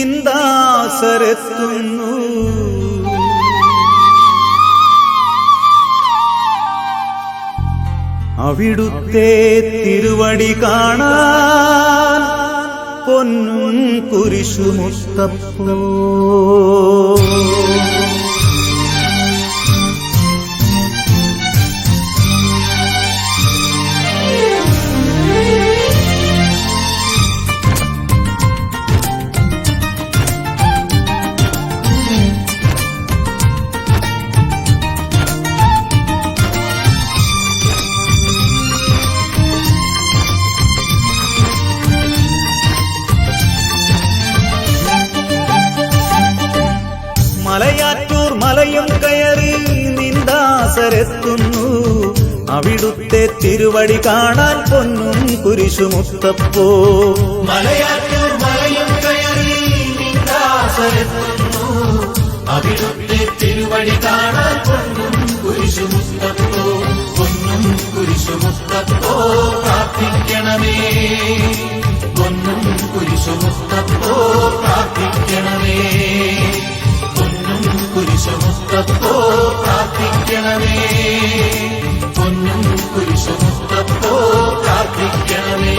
നിന്ദാസരെത്തുന്നു. അവിടുത്തെ തിരുവടി കാണാൻ പൊന്നും കുരിശുമുത്തപ്പോ. മലയാറ്റൂർ മലയും കയറി നിന്ദാസരെത്തുന്നു. അവിടുത്തെ തിരുവടി കാണാൻ പൊന്നും കുരിശുമുത്തപ്പോ. മലയാറ്റൂർ മലയും കയറി നിന്ദാസരെത്തുന്നു. അവിടുത്തെ തിരുവടി കാണാൻ പൊന്നും കുരിശുമുത്തപ്പോ. പൊന്നും കുരിശുമുത്തപ്പോ പ്രാർത്ഥിക്കണമേ. പൊന്നും കുരിശുമുത്തപ്പോ പ്രാർത്ഥിക്കണമേ. കുരിശുമുത്തപ്പോ പ്രാർത്ഥിക്കണമേ. പൊന്നും കുരിശുമുത്തപ്പോ പ്രാർത്ഥിക്കണമേ.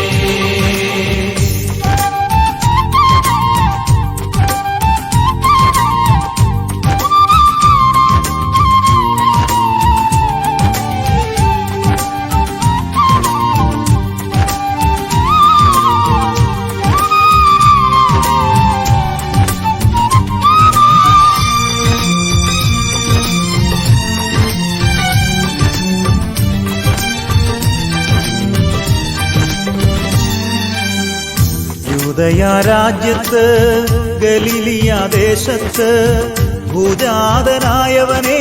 യൂദയാരാജ്യത്ത് ഗലീലിയ ദേശത്ത് ഭൂജാതനായവനെ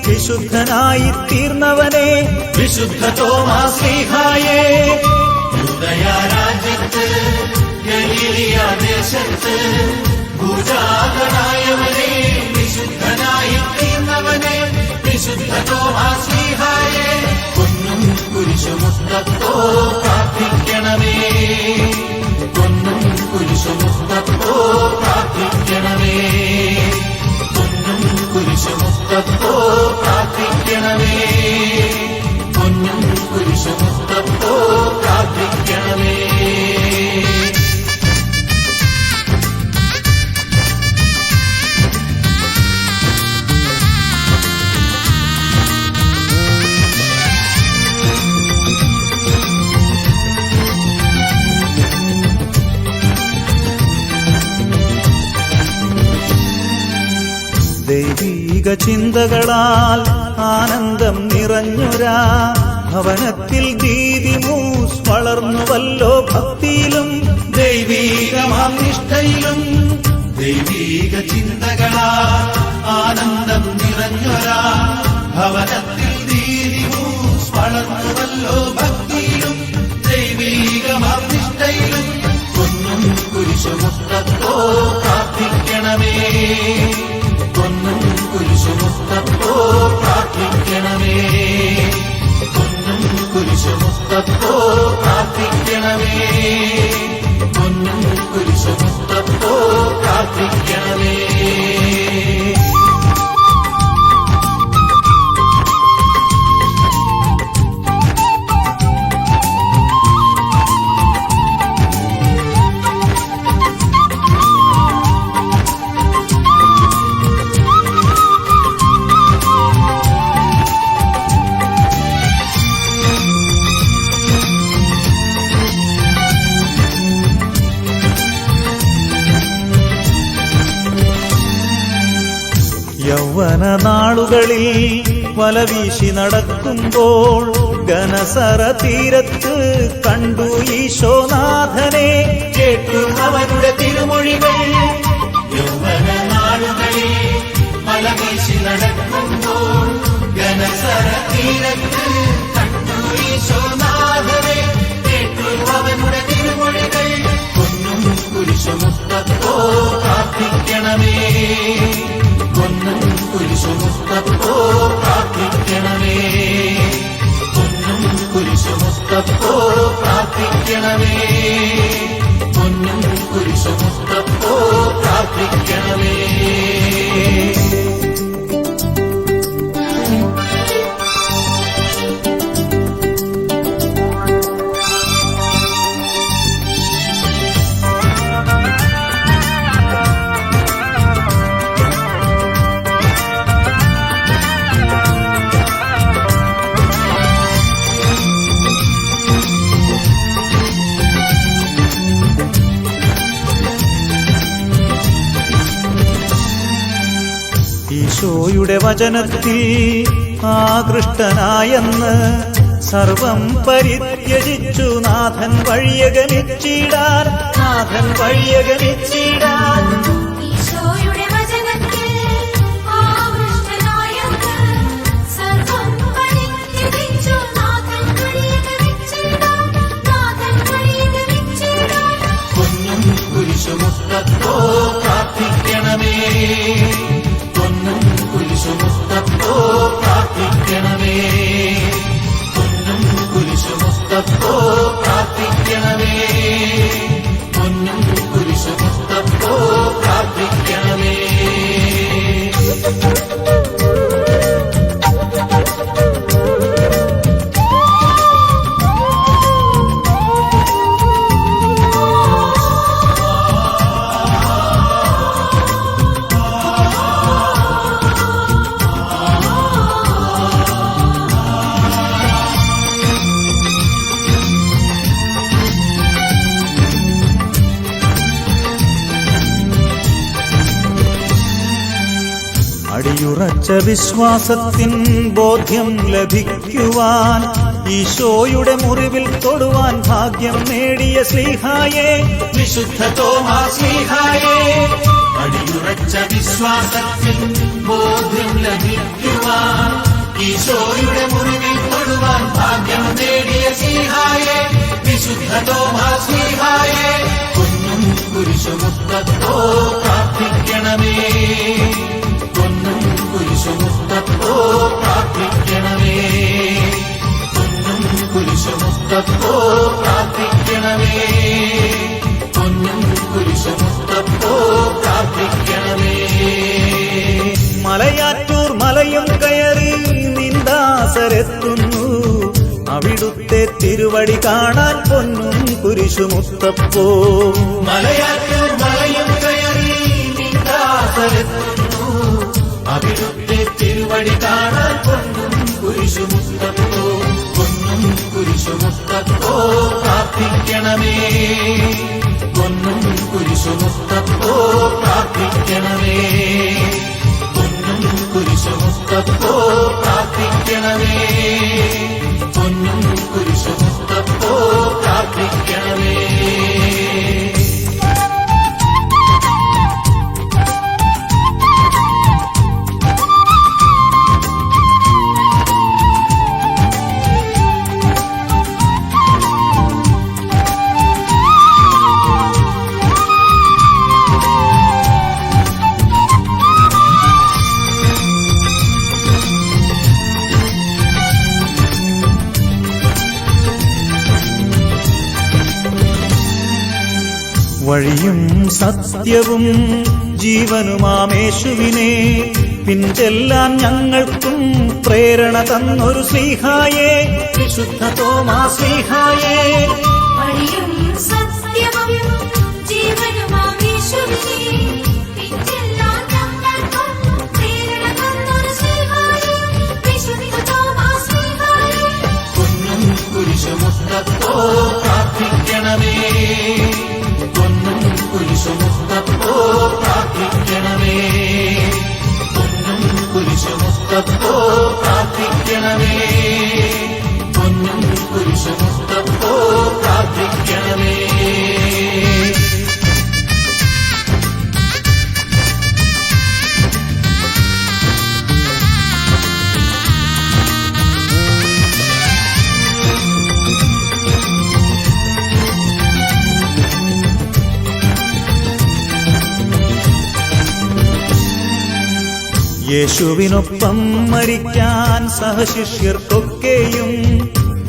വിശുദ്ധനായി തീർന്നവനെ വിശുദ്ധ തോമാശ്ലീഹായേ. യൂദയാരാജ്യത്ത് ഗലീലിയ ദേശത്ത് ഭൂജാതനായവനെ വിശുദ്ധനായി തീർന്നവനെ വിശുദ്ധ തോമാശ്ലീഹായേ. പൊന്നും കുരിശുമുത്തപ്പോ പ്രാർത്ഥിക്കണമേ. പൊന്നും കുരിശുമുത്തപ്പോ പ്രാർത്ഥിക്കണമേ. പൊന്നും കുരിശുമുത്തപ്പോ പ്രാർത്ഥിക്കണമേ. പൊന്നും കുരിശുമുത്തപ്പോ പ്രാർത്ഥിക്കണമേ. ദൈവീക ചിന്തകളാൽ ആനന്ദം നിറഞ്ഞൊരാ ഭവനത്തിൽ ദീദിമൂസ് വളർന്നുവല്ലോ ഭക്തിയിലും ദൈവീകമാം നിഷ്ഠയിലും. ദൈവീക ചിന്തകളാൽ ആനന്ദം നിറഞ്ഞൊരാ ഭവനത്തിൽ ദീദിമൂസ് വളർന്നുവല്ലോ ഭക്തിയിലും ദൈവീകമാം നിഷ്ഠയിലും. പൊന്നും കുരിശുമുത്തപ്പോ പ്രാർത്ഥിക്കണമേ. പൊന്നും കുരിശുമുത്തപ്പോ പ്രാർത്ഥിക്കണമേ. പൊന്നും കുരിശുമുത്തപ്പോ പ്രാർത്ഥിക്കണമേ. പൊന്നും കുരിശുമുത്തപ്പോ പ്രാർത്ഥിക്കണമേ. യൗവന നാളുകളിൽ വലവീശി നടക്കുമ്പോൾ ഗനസറ തീരത്ത് കണ്ടു ഈശോനാഥനെ. കേട്ടു അവരുടെ തിരുമൊഴികൾ. യൗവന നാളുകളിൽ വലവീശി നടക്കുമ്പോൾ ഗനസറ തീരത്ത് കണ്ടു ഈശോനാഥനെ. കേട്ടു അവരുടെ തിരുമൊഴികൾ. പൊന്നും കുരിശുമുത്തപ്പോ പ്രാർത്ഥിക്കണമേ. പൊന്നും കുരിശുമുത്തപ്പോ പ്രാർത്ഥിക്കണമേ. പൊന്നും കുരിശുമുത്തപ്പോ പ്രാർത്ഥിക്കണമേ. പൊന്നും കുരിശുമുത്തപ്പോ പ്രാർത്ഥിക്കണമേ. ഈശോയുടെ വചനത്തിൽ ആകൃഷ്ടനായെന്ന് സർവം പരിത്യജിച്ചു നാഥൻ വഴിയകമിച്ചിടാൻ ഈശോയുടെ വചനത്തിൽ ആകൃഷ്ടനായെന്ന് സർവം പരിത്യജിച്ചു നാഥൻ വഴിയകമിച്ചിടാൻ പൊന്നും കുരിശുമുത്തപ്പോ പ്രാർത്ഥിക്കണമേ, പൊന്നും കുരിശുമുത്തപ്പോ പ്രാർത്ഥിക്കണമേ, പൊന്നും കുരിശുമുത്തപ്പോ പ്രാർത്ഥിക്കണമേ, പൊന്നും കുരിശുമുത്തപ്പോ പ്രാർത്ഥിക്കണമേ. അടിയുറച്ച വിശ്വാസത്തിൻ ബോധ്യം ലഭിക്കുവാൻ ഈശോയുടെ മുറിവിൽ തൊടുവാൻ ഭാഗ്യം നേടിയ ശ്ലീഹായേ, വിശുദ്ധ തോമാശ്ലീഹായേ, അടിയുറച്ച വിശ്വാസത്തിൽ ബോധ്യം ലഭിക്കുവാൻ ഈശോയുടെ മുറിവിൽ തൊടുവാൻ ഭാഗ്യം നേടിയ ശ്ലീഹായേ, വിശുദ്ധ തോമാശ്ലീഹായേ, പൊന്നും കുരിശുമുത്തപ്പോ പ്രാർത്ഥിക്കണമേ, പൊന്നും കുരിശുമുത്തപ്പോ പ്രാർത്ഥിക്കണമേ, പൊന്നും കുരിശുമുത്തപ്പോ പ്രാർത്ഥിക്കണമേ, പൊന്നും കുരിശുമുത്തപ്പോ പ്രാർത്ഥിക്കണമേ. മലയാറ്റൂർ മലയും കയറി നിന്ദാസരെത്തുന്നു, അവിടുത്തെ തിരുവടി കാണാൻ പൊന്നും കുരിശുമുത്തപ്പോ. മലയാറ്റൂർ മലയും കയറി നിന്ദാസരെത്തുന്നു, അവിടുത്തെ തിരുവടി കാണാൻ പൊന്നും കുരിശുമുത്തപ്പോ, പൊന്നും കുരിശുമുത്തപ്പോ പ്രാർത്ഥിക്കണമേ, പൊന്നും കുരിശുമുത്തപ്പോ പ്രാർത്ഥിക്കണമേ, പൊന്നും കുരിശുമുത്തപ്പോ പ്രാർത്ഥിക്കണമേ, പൊന്നും കുരിശുമുത്തപ്പോ പ്രാർത്ഥിക്കണമേ. വഴിയും സത്യവും ജീവനുമാമേശുവിനെ പിൻചെല്ലാൻ ഞങ്ങൾക്കും പ്രേരണ തന്നൊരു ശ്ലീഹായേ, വിശുദ്ധ തോമാശ്ലീഹായേ, വഴിയും സത്യവും ജീവനുമാമേശുവിനെ പിൻചെല്ലാൻ ഞങ്ങൾക്കും പ്രേരണ തന്നൊരു ശ്ലീഹായേ, വിശുദ്ധ തോമാശ്ലീഹായേ, പൊന്നും കുരിശുമുത്തപ്പോ പ്രാർത്ഥിക്കണമേ, പൊന്നും കുരിശുമുത്തപ്പോ പ്രാർത്ഥിക്കണമേ, പൊന്നും കുരിശുമുത്തപ്പോ പ്രാർത്ഥിക്കണമേ, പൊന്നും കുരിശുമുത്തപ്പോ പ്രാർത്ഥിക്കണമേ. യേശുവിനൊപ്പം മരിക്കാൻ സഹശിഷ്യർക്കൊക്കെയും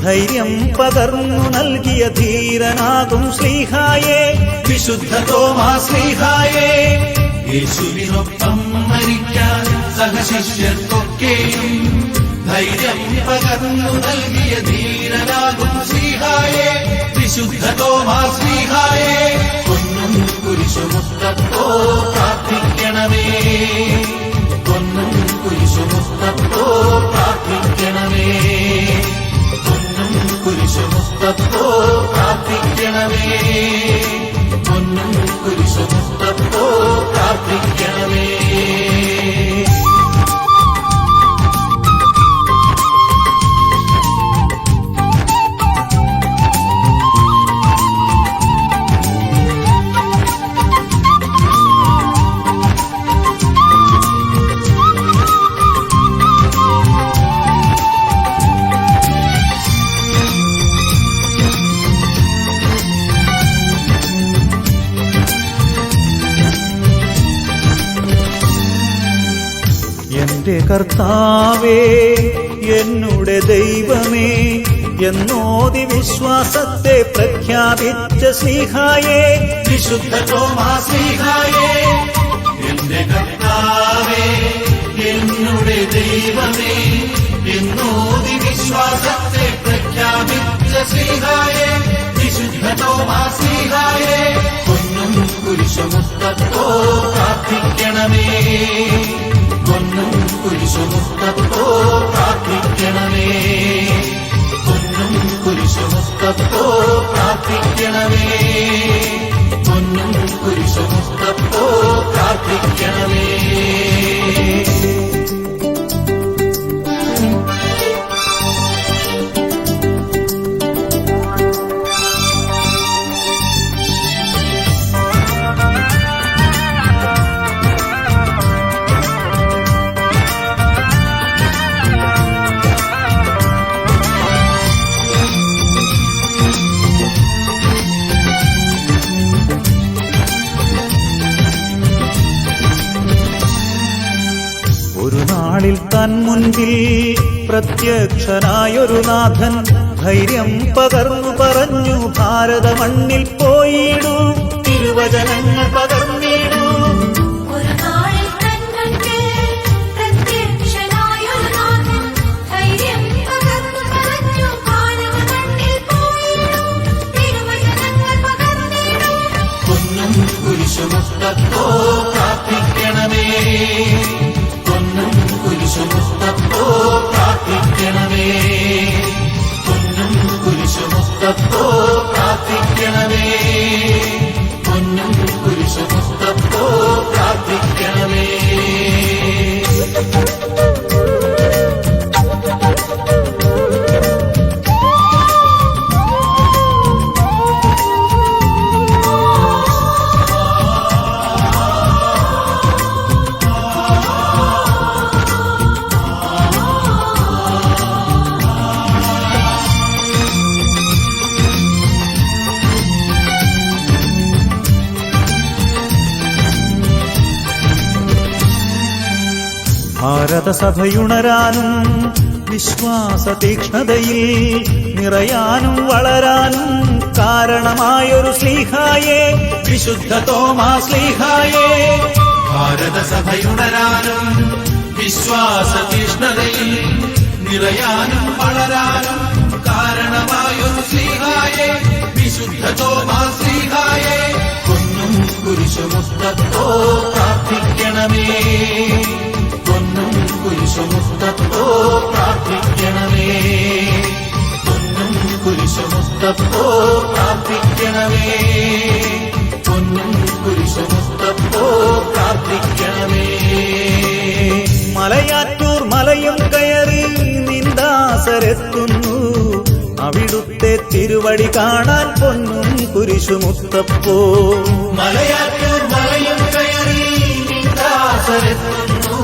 ധൈര്യം പകർന്നു നൽകിയ ധീരനാകും ശ്ലീഹായേ, വിശുദ്ധ തോമാശ്ലീഹായേ, യേശുവിനൊപ്പം മരിക്കാൻ സഹശിഷ്യർക്കൊക്കെയും ധൈര്യം പകർന്നു നൽകിയ ധീരനാകും ശ്ലീഹായേ, വിശുദ്ധ തോമാശ്ലീഹായേ, പൊന്നും കുരിശുമുത്തപ്പോ പ്രാർത്ഥിക്കണമേ, പൊന്നും കുരിശുമുത്തപ്പോ പ്രാർത്ഥിക്കണമേ, പൊന്നും കുരിശുമുത്തപ്പോ പ്രാർത്ഥിക്കണമേ, പൊന്നും കുരിശുമുത്തപ്പോ പ്രാർത്ഥിക്കണമേ. എന്റെ കർത്താവേ എന്നുടെ ദൈവമേ എന്നോതി വിശ്വാസത്തെ പ്രഖ്യാപിച്ച ശ്ലീഹായേ, വിശുദ്ധ തോമാശ്ലീഹായേ. എന്റെ കർത്താവേ എന്നുടെ ദൈവമേ എന്നോതി വിശ്വാസത്തെ പ്രഖ്യാപിച്ച ശ്ലീഹായേ, വിശുദ്ധ തോമാശ്ലീഹായേ. പൊന്നും കുരിശുമുത്തപ്പോ പ്രാർത്ഥിക്കണമേ, പൊന്നും കുരിശുമുത്തപ്പോ പ്രാർത്ഥിക്കണമേ, പൊന്നും കുരിശുമുത്തപ്പോ പ്രാർത്ഥിക്കണമേ, പൊന്നും കുരിശുമുത്തപ്പോ പ്രാർത്ഥിക്കണമേ. ഒരു നാളിൽ തൻ മുൻപിൽ പ്രത്യക്ഷനായൊരു നാഥൻ ധൈര്യം പകർന്നു പറഞ്ഞു, ഭാരത മണ്ണിൽ പോയിടൂ, തിരുവചനങ്ങൾ പകർന്നിടൂ. ഒരു നാളിൽ തൻമുൻപിൽ പ്രത്യക്ഷനായൊരു നാഥൻ ധൈര്യം പകർന്നു പറഞ്ഞു, ഭാരതമണ്ണിൽ പോയിടൂ, തിരുവചനങ്ങൾ പകർന്നിടൂ. പൊന്നും കുരിശുമുത്തപ്പോ പ്രാർത്ഥിക്കണമേ, പൊന്നും കുരിശുമുത്തപ്പോ പ്രാർത്ഥിക്കണമേ, പൊന്നും കുരിശുമുത്തപ്പോ പ്രാർത്ഥിക്കണമേ, പൊന്നും കുരിശുമുത്തപ്പോ പ്രാർത്ഥിക്കണമേ. ഭാരതസഭയുണരാനും വിശ്വാസ തീക്ഷ്ണതയിൽ നിറയാനും വളരാനും കാരണമായൊരു ശ്ലീഹായേ, വിശുദ്ധ തോമാശ്ലീഹായേ. ഭാരതസഭയുണരാനും വിശ്വാസ തീഷ്ണതയിൽ നിറയാനും വളരാനും കാരണമായൊരു ശ്ലീഹായേ, വിശുദ്ധ തോമാശ്ലീഹായേ. പൊന്നും കുരിശുമുത്തപ്പോ പ്രാർത്ഥിക്കണമേ, പൊന്നും കുരിശുമുത്തപ്പോ പ്രാർത്ഥിക്കണമേ, പൊന്നും കുരിശുമുത്തപ്പോ പ്രാർത്ഥിക്കണമേ, പൊന്നും കുരിശുമുത്തപ്പോ പ്രാർത്ഥിക്കണമേ. മലയാറ്റൂർ മലയും കയറി നിന്ദാസരെത്തുന്നു, അവിടുത്തെ തിരുവടി കാണാൻ പൊന്നും കുരിശുമുത്തപ്പോ. മലയാറ്റൂർ മലയും കയറി നിന്ദാസരെത്തുന്നു,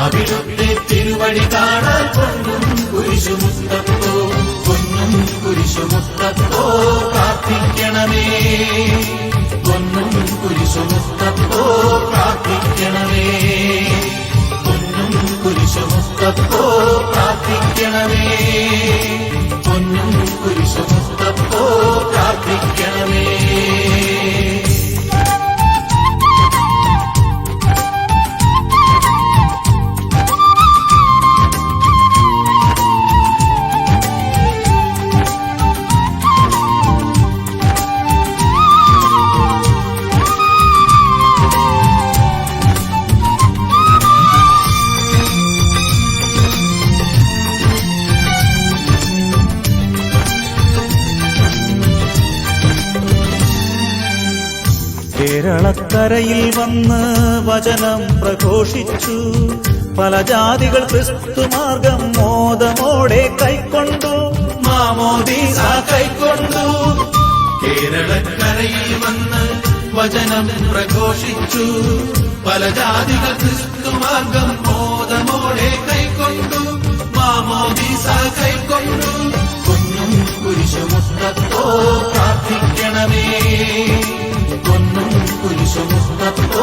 അവിടുത്തെ തിരുവടി കാണാൻ പൊന്നും കുരിശുമുത്തപ്പോ, പൊന്നും കുരിശുമുത്തപ്പോ പ്രാർത്ഥിക്കണമേ, പൊന്നും കുരിശുമുത്തപ്പോ പ്രാർത്ഥിക്കണമേ, പൊന്നും കുരിശുമുത്തപ്പോ പ്രാർത്ഥിക്കണമേ, പൊന്നും കുരിശുമുത്തപ്പോ പ്രാർത്ഥിക്കണമേ. കേരളക്കരയിൽ വന്ന് വചനം പ്രഘോഷിച്ചു, പല ജാതികൾ ക്രിസ്തുമാർഗം മോദമോടെ കൈക്കൊണ്ടു, മാമോദീസ കൈക്കൊണ്ടു. കേരളക്കരയിൽ വന്ന് വചനം പ്രഘോഷിച്ചു, പല ജാതികൾ ക്രിസ്തുമാർഗം മോദമോടെ കൈക്കൊണ്ടു, മാമോദീസ കൈക്കൊണ്ടു. പൊന്നും കുരിശുമുത്തപ്പോ പ്രാർത്ഥിക്കണമേ, പൊന്നും കുരിശുമുത്തപ്പോ